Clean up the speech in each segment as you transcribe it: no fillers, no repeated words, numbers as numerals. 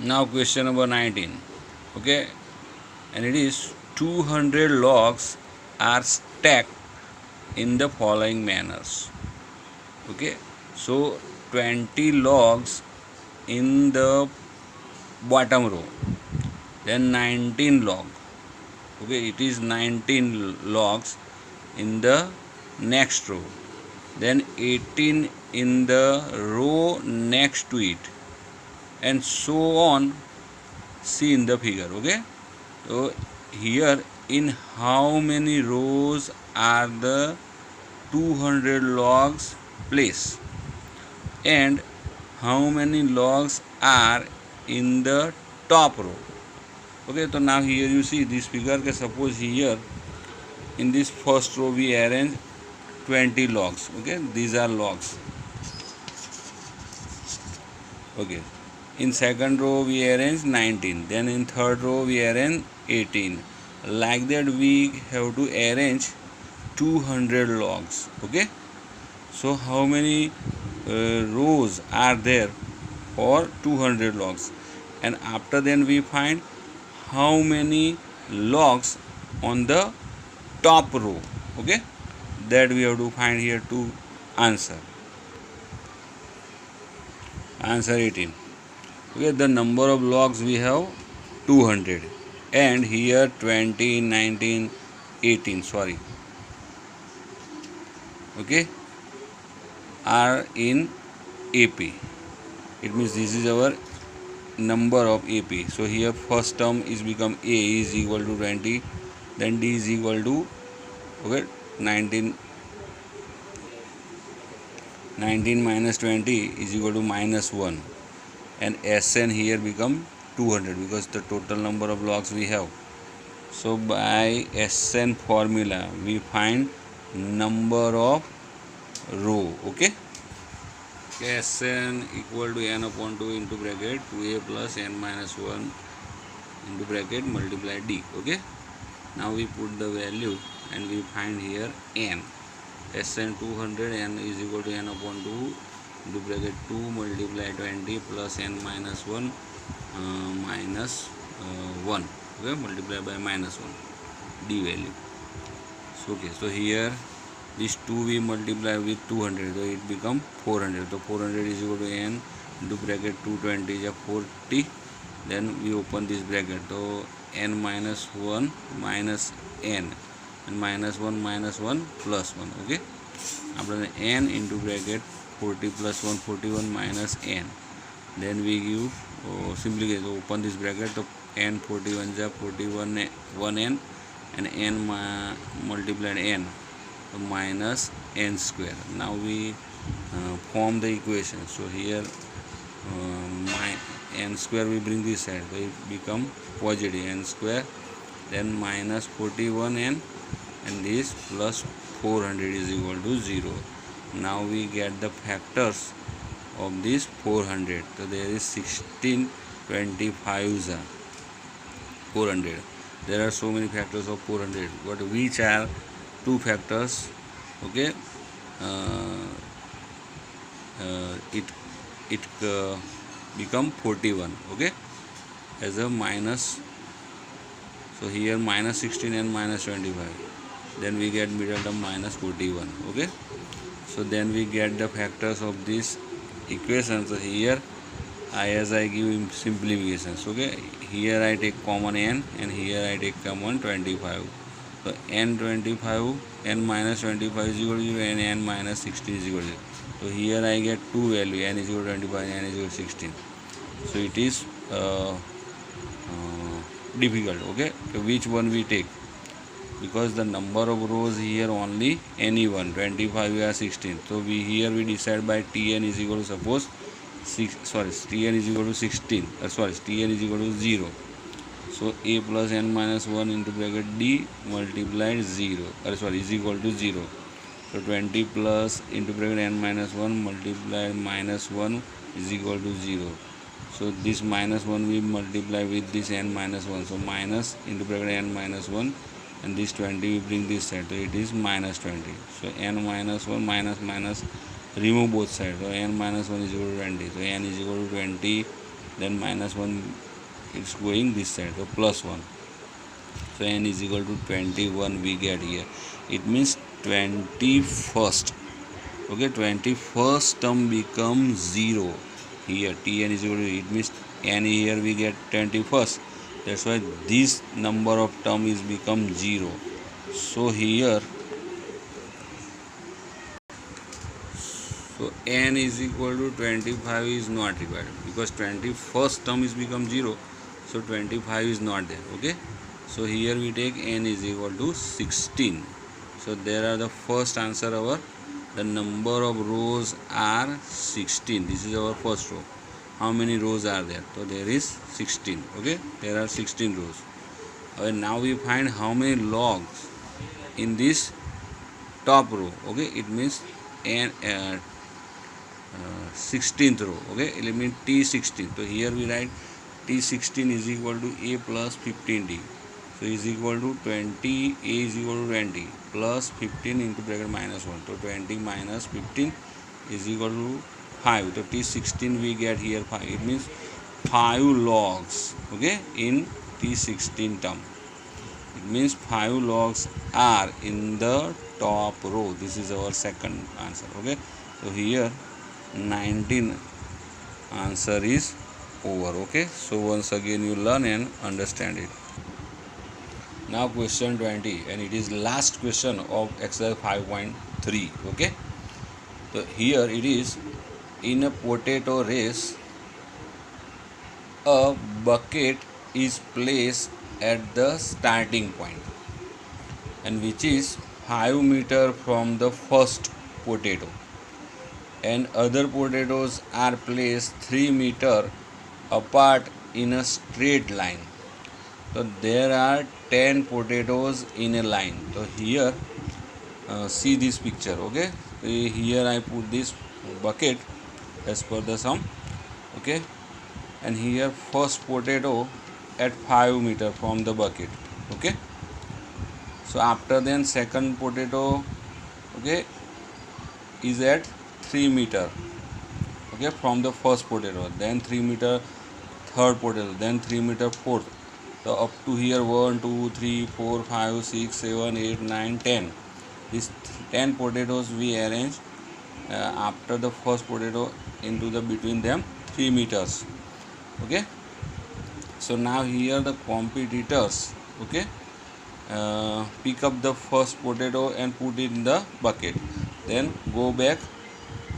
Now question number 19. Okay, and it is 200 logs are stacked in the following manners. Okay, so 20 logs in the bottom row, then 19 log. Okay, it is 19 logs in the next row, then 18 in the row next to it, and so on. See in the figure. Okay, so here in how many rows are the 200 logs placed, and how many logs are in the top row. Okay, so now here you see this figure. Suppose here in this first row we arrange 20 logs. Okay, these are logs. Okay, in second row we arrange 19, then in third row we arrange 18. Like that we have to arrange 200 logs. Okay, so how many rows are there for 200 logs, and after then we find how many logs on the top row. Okay, that we have to find here to answer 18. Okay, the number of logs we have 200, and here 20, 19, 18, sorry, okay, are in AP. It means this is our number of AP. So here first term is become A is equal to 20, then D is equal to, okay, 19 minus 20 is equal to minus 1, and Sn here become 200 because the total number of logs we have. So by Sn formula we find number of row. Okay, Sn equal to n upon 2 into bracket 2a plus n minus 1 into bracket multiply d. Okay, now we put the value and we find here n. Sn 200, n is equal to n upon 2 into bracket 2 multiply 20 plus n minus 1 minus 1. Okay, multiply by minus 1 d value. So okay, so here this 2 we multiply with 200, so it become 400. So 400 is equal to n into bracket 220 is a 40. Then we open this bracket, so n minus 1 minus n, and minus 1 plus 1. Okay, after the n into bracket 40 plus 1, 41 minus n. Then we give simplification. So open this bracket, so n 41 is 41 1n, and n multiplied n, so minus n square. Now we form the equation. So here my n square we bring this side, so it become positive n square, then minus 41n, and this plus 400 is equal to 0. Now we get the factors of this 400. So there is 16, 25 400. There are so many factors of 400, but which are two factors? Okay, it become 41. Okay, as a minus. So here minus 16 and minus 25. Then we get middle term minus 41. Okay, so then we get the factors of this equation. So here as I give simplifications. Okay, here I take common n, and here I take common 25. So n 25, n minus 25 is equal to 0, and n minus 16 is equal to 0. So here I get two value, n is equal to 25, n is equal to 16. So it is difficult. Okay, so which one we take, because the number of rows here only any one, 25 or 16. So here we decide by Tn is equal to, suppose Tn is equal to 16, Tn is equal to 0. So a plus n minus 1 into bracket d multiplied 0, is equal to 0. So 20 plus into bracket n minus 1 multiplied minus 1 is equal to 0. So this minus 1 we multiply with this n minus 1. So minus into bracket n minus 1, and this 20 we bring this side. So it is minus 20. So n minus 1 minus remove both sides. So n minus 1 is equal to 20. So n is equal to 20 then minus 1, it's going this side, so plus 1. So n is equal to 21 we get here. It means 21st. Okay, 21st term becomes 0 here. Tn is equal to, it means n here we get 21st. That's why this number of term is become 0. So here, so n is equal to 25 is not required because 21st term is become 0. So 25 is not there. Okay, so here we take n is equal to 16. So there are the first answer our, the number of rows are 16. This is our first row. How many rows are there? So there is 16. Okay, there are 16 rows. Okay, now we find how many logs in this top row. Okay, it means n 16th row. Okay, element T16. So here we write T16 is equal to a plus 15d. So is equal to 20, a is equal to 20 plus 15 into bracket minus 1. So 20 minus 15 is equal to 5. So T16 we get here 5. It means 5 logs. Okay, in T16 term. It means 5 logs are in the top row. This is our second answer. Okay, so here 19 answer is over. Okay, so once again you learn and understand it. Now question 20, and it is last question of exercise 5.3. Okay, so here it is, in a potato race a bucket is placed at the starting point and which is 5 meter from the first potato, and other potatoes are placed 3 meter apart in a straight line. So there are 10 potatoes in a line. So here see this picture. Okay, here I put this bucket as per the sum. Okay, and here first potato at 5 meter from the bucket. Okay, so after then second potato, okay, is at 3 meter, okay, from the first potato, then 3 meter third potato, then 3 meter fourth. So up to here 1 2 3 4 5 6 7 8 9 10. These 10 potatoes we arrange after the first potato into the between them 3 meters. Okay, so now here the competitors, okay, pick up the first potato and put it in the bucket, then go back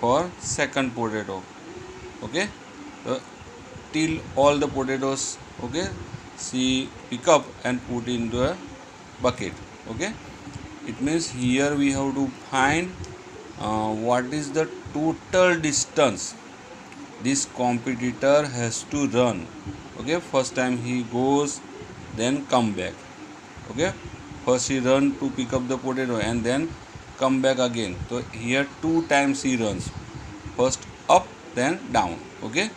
for second potato. Okay, so till all the potatoes, okay, see pick up and put into a bucket. Okay, it means here we have to find what is the total distance this competitor has to run. Okay, first time he goes, then come back. Okay, first he run to pick up the potato and then come back again. So here 2 times he runs, first up then down. Okay,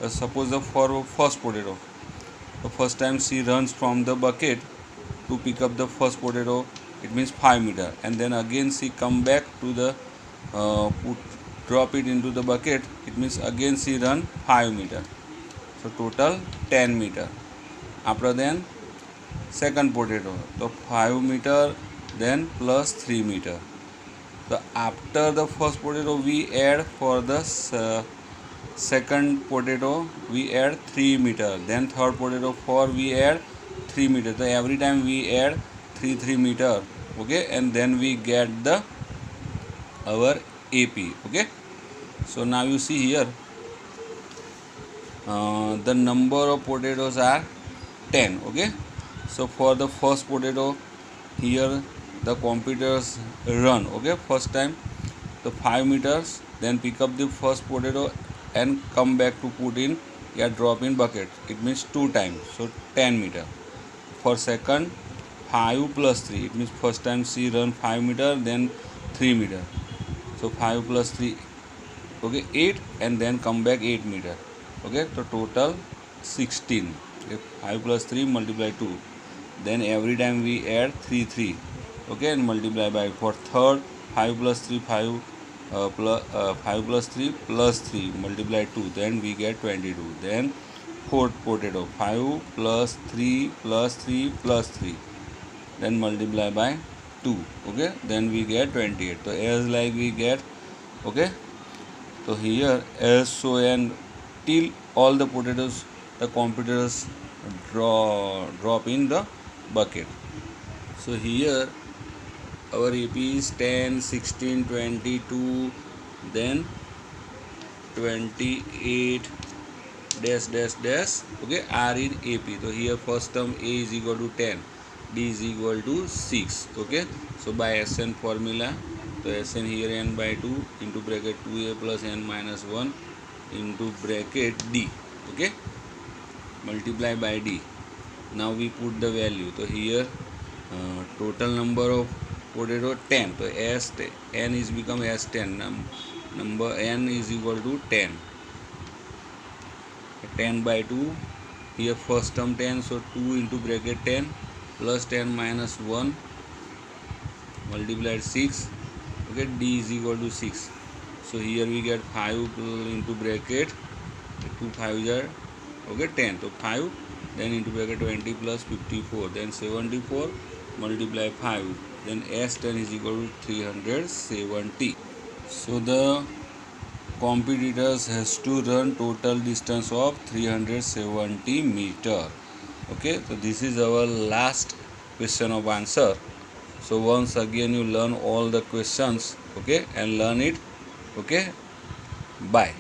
suppose the for first potato, the first time she runs from the bucket to pick up the first potato, it means 5 meter, and then again she come back to the drop it into the bucket, it means again she run 5 meter, so total 10 meter. After then second potato, so 5 meter then plus 3 meter. So after the first potato we add for the second potato we add 3 meter, then third potato 4 we add 3 meter. So every time we add 3 meter. Okay, and then we get the our AP. Okay, so now you see here the number of potatoes are 10. Okay, so for the first potato here the competitors run, okay, first time the 5 meters, then pick up the first potato and come back to put in, yeah, drop in bucket, it means 2 times, so 10 meter. For second 5 plus 3, it means first time she run 5 meter then 3 meter, so 5 plus 3, okay, 8, and then come back 8 meter. Okay, so total 16. Okay, 5 plus 3 multiply 2, then every time we add 3, okay, and multiply by. For third 5 plus 3 5 5 plus 3 plus 3 multiply 2, then we get 22. Then 4 potato, 5 plus 3 plus 3 plus 3, then multiply by 2. Okay, then we get 28. So as like we get, okay, so here as so, and till all the potatoes the computers drop in the bucket. So here our AP is 10, 16, 22, then 28 dash dash dash. Okay, R in AP. So here first term A is equal to 10, D is equal to 6. Okay, so by SN formula, so SN here n by 2 into bracket 2A plus n minus 1 into bracket D. Okay, multiply by D. Now we put the value. So here total number of potato 10. So S n is become S10. Number n is equal to 10. 10 by 2. Here first term 10. So 2 into bracket 10 plus 10 minus 1 multiplied 6. Okay, D is equal to 6. So here we get 5 into bracket 2 5 are, okay, 10. So 5, then into bracket 20 plus 54, then 74 multiply 5, then S10 is equal to 370. So the competitors has to run total distance of 370 meter. Okay, so this is our last question of answer. So once again you learn all the questions, okay, and learn it. Okay, bye.